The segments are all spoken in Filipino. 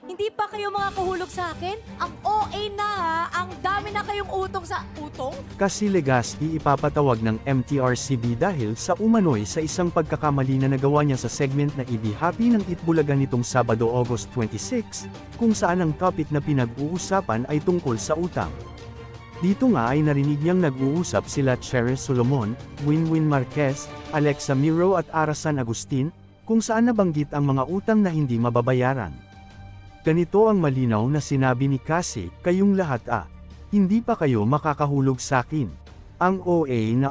Hindi pa kayo makakahulog sa akin? Ang OA na ha, ang dami na kayong utong sa utong? Kasi Legaspi ipapatawag ng MTRCB dahil sa umano'y sa isang pagkakamali na nagawa niya sa segment na Ibi Happy ng Itbulaga nitong Sabado, August 26, kung saan ang topic na pinag-uusapan ay tungkol sa utang. Dito nga ay narinig niyang nag-uusap sila Cherry Solomon, Winwin Marquez, Alexa Miro at Arasan Agustin, kung saan nabanggit ang mga utang na hindi mababayaran. Ganito ang malinaw na sinabi ni Cassie, kayong lahat hindi pa kayo makakahulog sakin. Ang OA na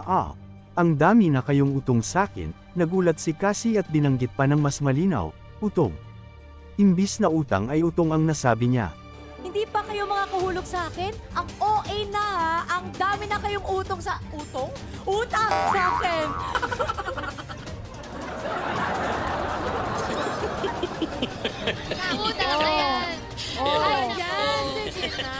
ang dami na kayong utong sakin, nagulat si Cassie at binanggit pa ng mas malinaw, utong. Imbis na utang ay utong ang nasabi niya. Hindi pa kayo makakahulog sa akin? Ang OA na ha, ang dami na kayong utong sa utong? Utang sa akin! Utang na yan. Ay, yan! Sige na.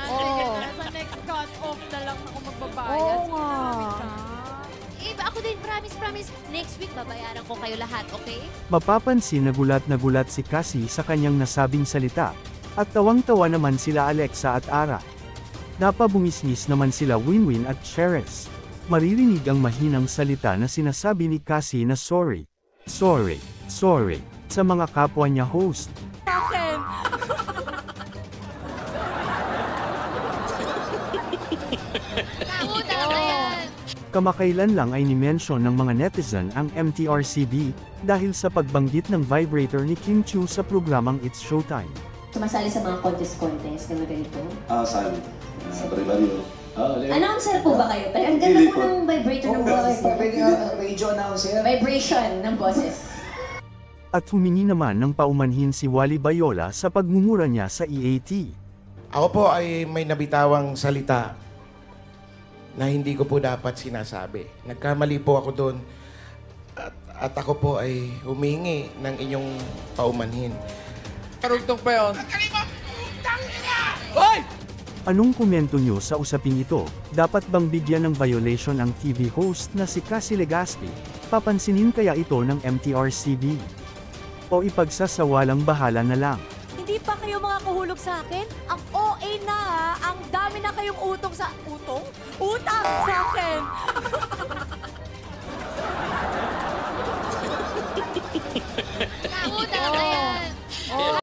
Sa next cut-off na lang ako magbabayad. Oo Sige, nga. promise, ha? Ako din, promise. Next week, babayaran ko kayo lahat, okay? Mapapansin na gulat si Cassie sa kanyang nasabing salita, at tawang-tawa naman sila Alexa at Ara. Napabungisnis naman sila Winwin at Cheres. Maririnig ang mahinang salita na sinasabi ni Cassie na sorry, sa mga kapwa niya host. Sa akin! Utang na yan. Kamakailan lang ay ni-mention ng mga netizen ang MTRCB, dahil sa pagbanggit ng vibrator ni Kim Chiu sa programang It's Showtime. Sumasali sa mga contest, gano'n ganito. Sali. Pari-pari. Announcer po ba kayo? Ang ganda Hindi po po. ng vibrator ng boses. Radio announcer. Vibration ng boses. At humingi naman ng paumanhin si Wally Bayola sa pagmumura niya sa EAT. Ako po ay may nabitawang salita na hindi ko po dapat sinasabi. Nagkamali po ako doon at ako po ay humingi ng inyong paumanhin. Karugtong pa yun. Hoy! Anong komento nyo sa usaping ito? Dapat bang bigyan ng violation ang TV host na si Cassie Legaspi? Papansinin kaya ito ng MTRCB? O ipagsasawalang bahala na lang? Hindi pa kayo makakahulog sa akin? Ang OA na ha, ang dami na kayong utong sa utong? Utang sa akin!